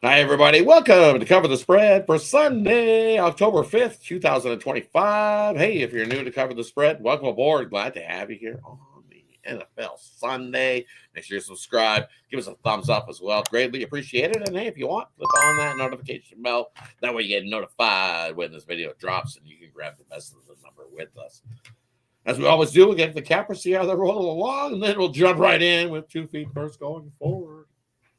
Hi, everybody. Welcome to Cover the Spread for Sunday, October 5th, 2025. Hey, if you're new to Cover the Spread, welcome aboard. Glad to have you here on the NFL Sunday. Make sure you subscribe. Give us a thumbs up as well. Greatly appreciate it. And hey, if you want, click on that notification bell. That way you get notified when this video drops and you can grab the best of the number with us. As we always do, we'll get the cappers, see how they're rolling along, and then we'll jump right in with 2 feet first going forward.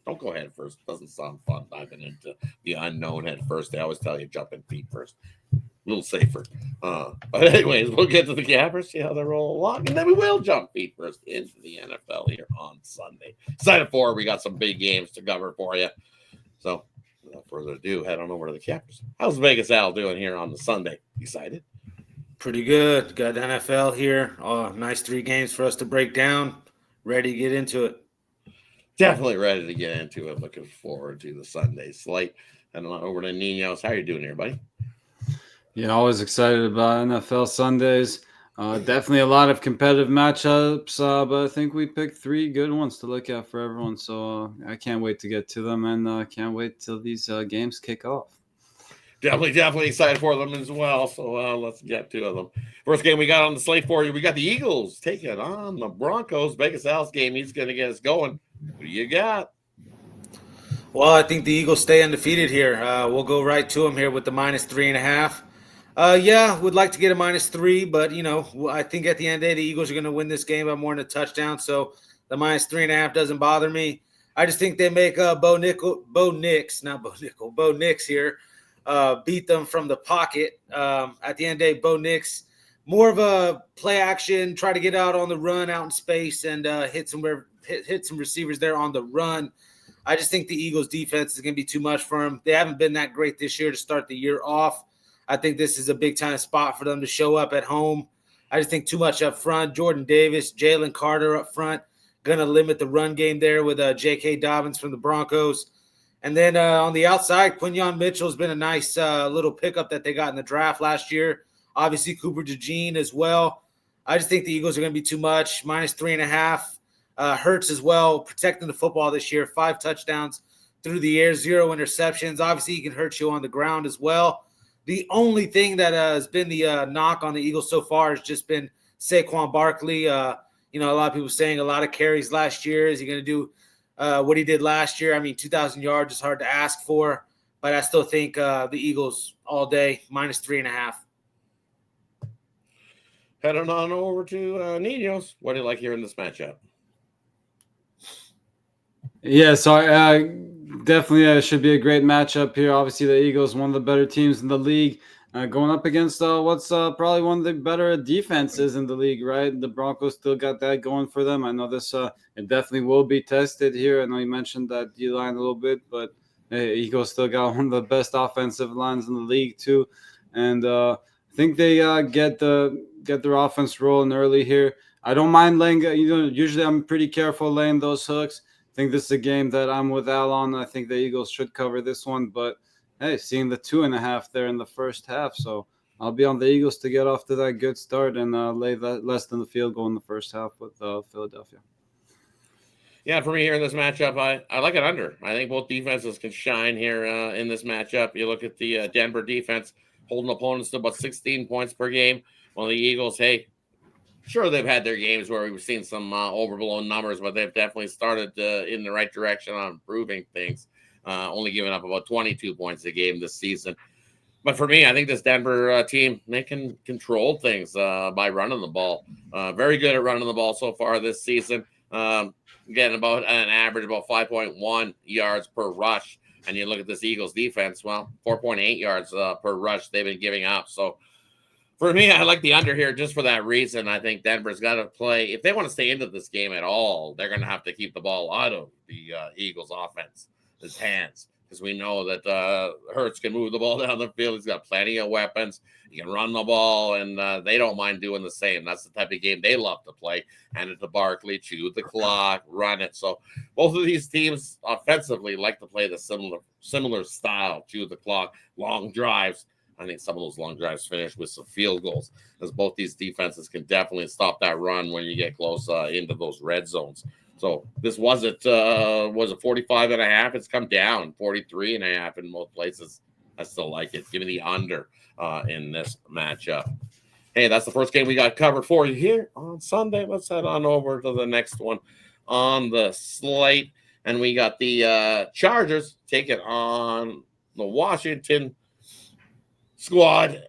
Don't go head first. It doesn't sound fun diving into the unknown head first. They always tell you jump in feet first. A little safer. But anyways, we'll get to the gappers, see how they roll along, and then we will jump feet first into the NFL here on Sunday. Excited for it. We got some big games to cover for you. So without further ado, head on over to the cappers. How's Vegas Al doing here on the Sunday? Excited? Pretty good. Got NFL here. Nice 3 games for us to break down. Ready to get into it. Definitely ready to get into it. Looking forward to the Sunday slate. And over to Ninos. How you doing here, buddy? Yeah, always excited about NFL Sundays. Definitely a lot of competitive matchups, but I think we picked 3 good ones to look at for everyone. So I can't wait to get to them, and can't wait till these games kick off. Definitely excited for them as well. So let's get to them. First game we got on the slate for you. We got the Eagles taking on the Broncos. Vegas Al's game. He's going to get us going. Who do you got? Well, I think the Eagles stay undefeated here. We'll go right to them here with the -3.5. Yeah, would like to get a -3, but I think at the end of the day, the Eagles are going to win this game by more than a touchdown. So the -3.5 doesn't bother me. I just think they make Bo Nix here. Beat them from the pocket. At the end of the day, Bo Nix, more of a play action, try to get out on the run, out in space, and hit some receivers there on the run. I just think the Eagles' defense is going to be too much for them. They haven't been that great this year to start the year off. I think this is a big-time spot for them to show up at home. I just think too much up front. Jordan Davis, Jalen Carter up front, going to limit the run game there with J.K. Dobbins from the Broncos. And then on the outside, Quinyon Mitchell has been a nice little pickup that they got in the draft last year. Obviously, Cooper DeJean as well. I just think the Eagles are going to be too much. -3.5. Hurts as well, protecting the football this year. 5 touchdowns through the air, 0 interceptions. Obviously, he can hurt you on the ground as well. The only thing that has been the knock on the Eagles so far has just been Saquon Barkley. A lot of people saying a lot of carries last year. Is he going to do what he did last year? I mean, 2,000 yards is hard to ask for, but I still think the Eagles all day, -3.5. Heading on over to Ninos. What do you like here in this matchup? Yeah, so definitely should be a great matchup here. Obviously, the Eagles, one of the better teams in the league, going up against what's probably one of the better defenses in the league, right? The Broncos still got that going for them. I know this it definitely will be tested here. I know you mentioned that D-line a little bit, but Eagles still got one of the best offensive lines in the league too. And I think they get their offense rolling early here. I don't mind laying, usually I'm pretty careful laying those hooks. I think this is a game that I'm with Al on. I think the Eagles should cover this one, but hey, seeing the 2.5 there in the first half, so I'll be on the Eagles to get off to that good start and lay that less than the field goal in the first half with Philadelphia. Yeah, for me here in this matchup, I like it under. I think both defenses can shine here in this matchup. You look at the Denver defense holding opponents to about 16 points per game, while the Eagles, hey, sure, they've had their games where we've seen some overblown numbers, but they've definitely started in the right direction on improving things. Only giving up about 22 points a game this season. But for me, I think this Denver team, they can control things by running the ball. Very good at running the ball so far this season. Getting about an average about 5.1 yards per rush. And you look at this Eagles defense, well, 4.8 yards per rush they've been giving up. So for me, I like the under here just for that reason. I think Denver's got to play. If they want to stay into this game at all, they're going to have to keep the ball out of the Eagles offense, his hands, because we know that Hurts can move the ball down the field. He's got plenty of weapons. He can run the ball, and they don't mind doing the same. That's the type of game they love to play. Hand it to Barkley, chew the clock, run it. So both of these teams offensively like to play the similar style, chew the clock, long drives. I think some of those long drives finish with some field goals, as both these defenses can definitely stop that run when you get close into those red zones. So this was it 45.5. It's come down 43.5 in most places. I still like it. Give me the under in this matchup. Hey, that's the first game we got covered for you here on Sunday. Let's head on over to the next one on the slate. And we got the Chargers taking on the Washington squad.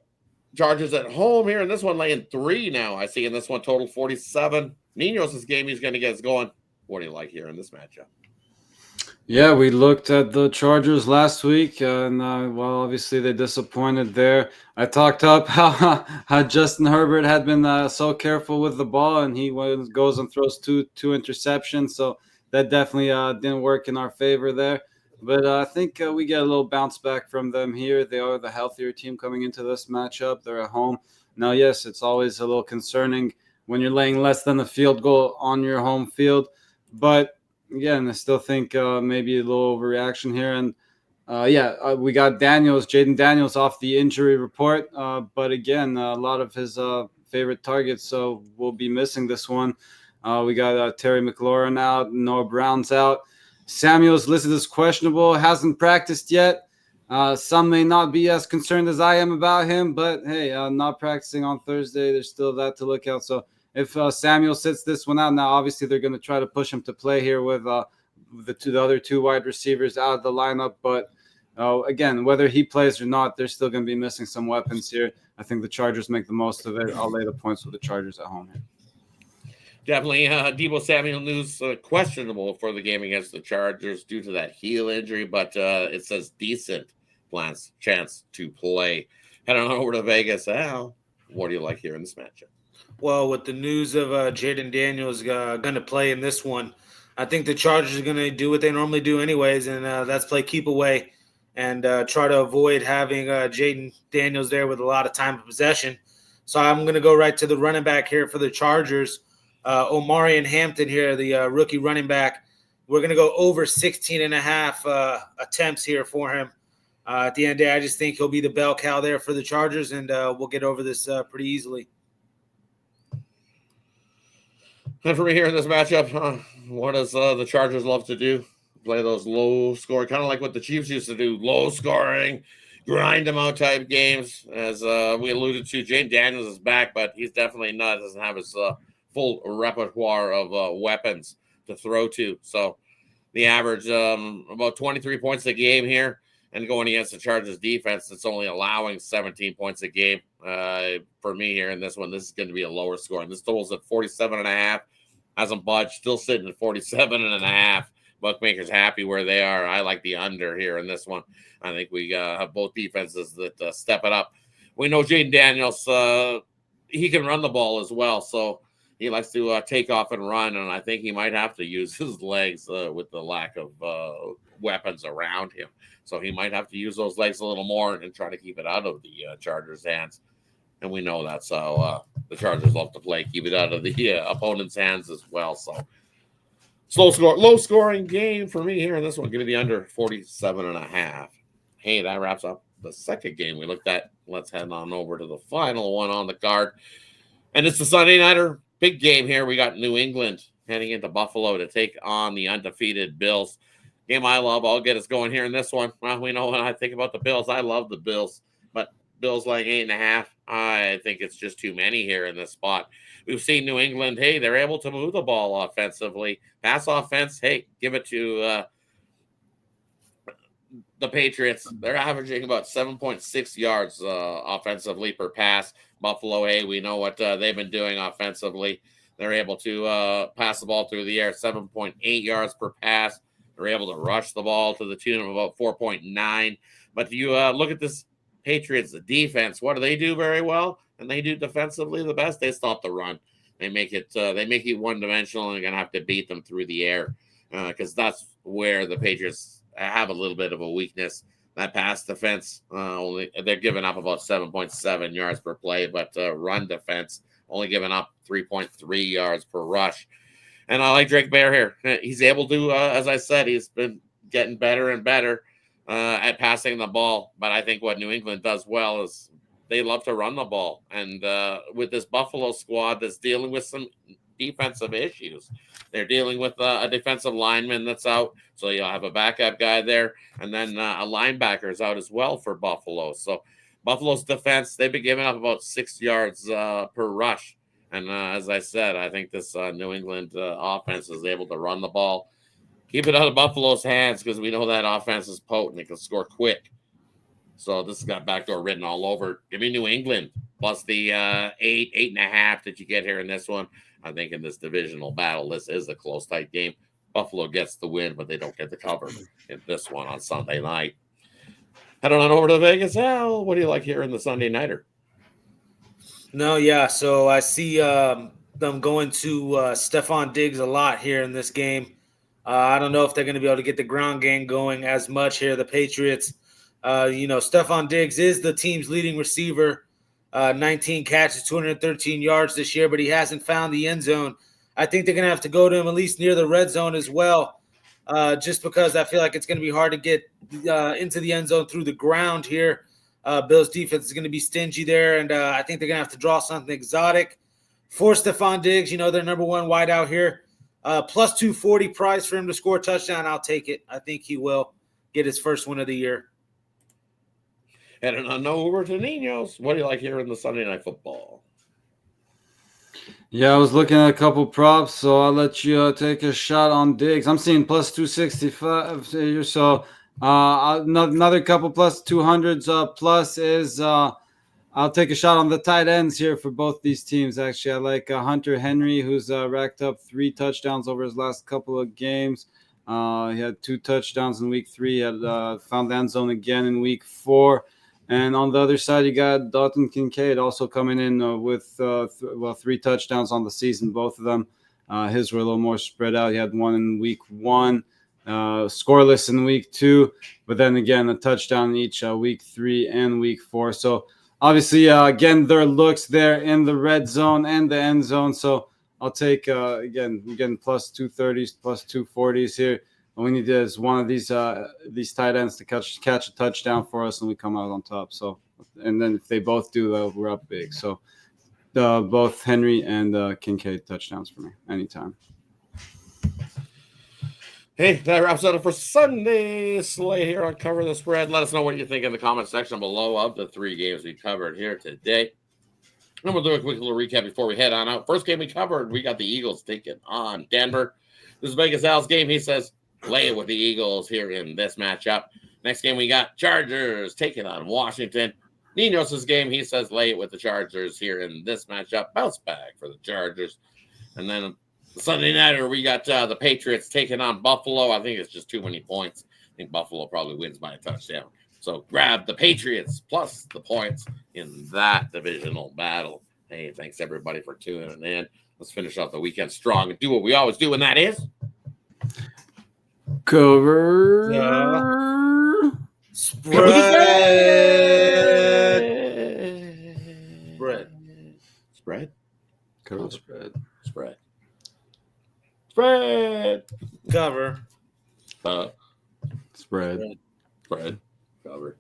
Chargers at home here. And this one laying 3 now. I see in this one total 47. Ninos' game he's going to get us going. What do you like here in this matchup? Yeah, we looked at the Chargers last week, and well, obviously they disappointed there. I talked up how Justin Herbert had been so careful with the ball, and he goes and throws two interceptions. So that definitely didn't work in our favor there. But I think we get a little bounce back from them here. They are the healthier team coming into this matchup. They're at home. Now, yes, it's always a little concerning when you're laying less than a field goal on your home field, but again, I still think maybe a little overreaction here. And we got Jaden Daniels off the injury report. But again, a lot of his favorite targets, so we'll be missing this one. We got Terry McLaurin out, Noah Brown's out. Samuel's listed as questionable, hasn't practiced yet. Some may not be as concerned as I am about him, but hey, not practicing on Thursday, there's still that to look out. So if Samuel sits this one out, now obviously they're going to try to push him to play here with the other 2 wide receivers out of the lineup. But again, whether he plays or not, they're still going to be missing some weapons here. I think the Chargers make the most of it. I'll lay the points with the Chargers at home here. Definitely Deebo Samuel news questionable for the game against the Chargers due to that heel injury, but it says decent chance to play. Head on over to Vegas. Al, what do you like here in this matchup? Well, with the news of Jaden Daniels going to play in this one, I think the Chargers are going to do what they normally do anyways, and that's play keep away and try to avoid having Jaden Daniels there with a lot of time of possession. So I'm going to go right to the running back here for the Chargers, Omarion Hampton here, the rookie running back. We're going to go over 16.5 attempts here for him. At the end of the day, I just think he'll be the bell cow there for the Chargers, and we'll get over this pretty easily. And for me here in this matchup, what does the Chargers love to do? Play those low scoring, kind of like what the Chiefs used to do, low scoring, grind them out type games. As we alluded to, Jane Daniels is back, but he's definitely doesn't have his full repertoire of weapons to throw to. So the average about 23 points a game here, and going against the Chargers defense, it's only allowing 17 points a game. For me here in this one, this is going to be a lower score. And this total's at 47.5. Hasn't budged, still sitting at 47.5. Bookmakers happy where they are. I like the under here in this one. I think we have both defenses that step it up. We know Jaden Daniels, he can run the ball as well. So he likes to take off and run. And I think he might have to use his legs with the lack of weapons around him. So he might have to use those legs a little more and try to keep it out of the Chargers' hands. And we know that's how the Chargers love to play, keep it out of the opponent's hands as well. So low scoring game for me here in this one. Give me the under 47.5. Hey, that wraps up the second game we looked at. Let's head on over to the final one on the card. And it's the Sunday nighter. Big game here. We got New England heading into Buffalo to take on the undefeated Bills. Game I love. I'll get us going here in this one. Well, we know when I think about the Bills, I love the Bills. But Bills like 8.5. I think it's just too many here in this spot. We've seen New England, hey, they're able to move the ball offensively. Pass offense, hey, give it to the Patriots. They're averaging about 7.6 yards offensively per pass. Buffalo, hey, we know what they've been doing offensively. They're able to pass the ball through the air, 7.8 yards per pass. They're able to rush the ball to the tune of about 4.9. But you look at this Patriots defense. What do they do very well? And they do defensively the best. They stop the run. They make it one-dimensional, and they're going to have to beat them through the air because that's where the Patriots have a little bit of a weakness. That pass defense, they're giving up about 7.7 yards per play, but run defense only giving up 3.3 yards per rush. And I like Drake Bear here. He's able to, as I said, he's been getting better and better at passing the ball. But I think what New England does well is they love to run the ball. And with this Buffalo squad that's dealing with some defensive issues. They're dealing with a defensive lineman that's out, so you'll have a backup guy there, and then a linebacker is out as well for Buffalo. So Buffalo's defense, they've been giving up about 6 yards per rush. And as I said, I think this New England offense is able to run the ball. Keep it out of Buffalo's hands because we know that offense is potent. It can score quick. So this has got backdoor written all over. Give me New England plus the 8.5 that you get here in this one. I think in this divisional battle, this is a close, tight game. Buffalo gets the win, but they don't get the cover in this one on Sunday night. Heading on over to Vegas. Al, what do you like here in the Sunday nighter? No, yeah. So I see them going to Stephon Diggs a lot here in this game. I don't know if they're going to be able to get the ground game going as much here. The Patriots, Stephon Diggs is the team's leading receiver. 19 catches, 213 yards this year, but he hasn't found the end zone. I think they're going to have to go to him at least near the red zone as well, just because I feel like it's going to be hard to get into the end zone through the ground here. Bills defense is going to be stingy there, and I think they're going to have to draw something exotic for Stephon Diggs. Their number one wideout here. Plus 240 price for him to score a touchdown. I'll take it. I think he will get his first win of the year. Heading on over to Ninos. What do you like here in the Sunday Night Football? Yeah, I was looking at a couple props, so I'll let you take a shot on Diggs. I'm seeing plus 265 here, so another couple plus 200s plus is I'll take a shot on the tight ends here for both these teams. Actually, I like Hunter Henry, who's racked up 3 touchdowns over his last couple of games. He had 2 touchdowns in week 3. He had found the end zone again in week 4. And on the other side, you got Dalton Kincaid also coming in with 3 touchdowns on the season, both of them. His were a little more spread out. He had 1 in week 1, scoreless in week 2, but then again, a touchdown in each week 3 and week 4. So obviously, again, their looks there in the red zone and the end zone. So I'll take, again, we're getting plus 230s, plus 240s here. And we need is one of these tight ends to catch a touchdown for us, and we come out on top. So, and then if they both do, we're up big. So both Henry and Kincaid touchdowns for me anytime. Hey, that wraps it up for Sunday slate here on Cover the Spread. Let us know what you think in the comment section below of the 3 games we covered here today. And we'll do a quick little recap before we head on out. First game we covered, we got the Eagles taking on Denver. This is Vegas Al's game. He says, lay it with the Eagles here in this matchup. Next game we got Chargers taking on Washington. Ninos' game, he says, lay it with the Chargers here in this matchup. Bounce back for the Chargers. And then Sunday nighter, we got the Patriots taking on Buffalo. I think it's just too many points. I think Buffalo probably wins by a touchdown. So grab the Patriots plus the points in that divisional battle. Hey, thanks everybody for tuning in. Let's finish off the weekend strong and do what we always do, and that is cover spread. Cover spread. Cover. Spread. Spread. Cover.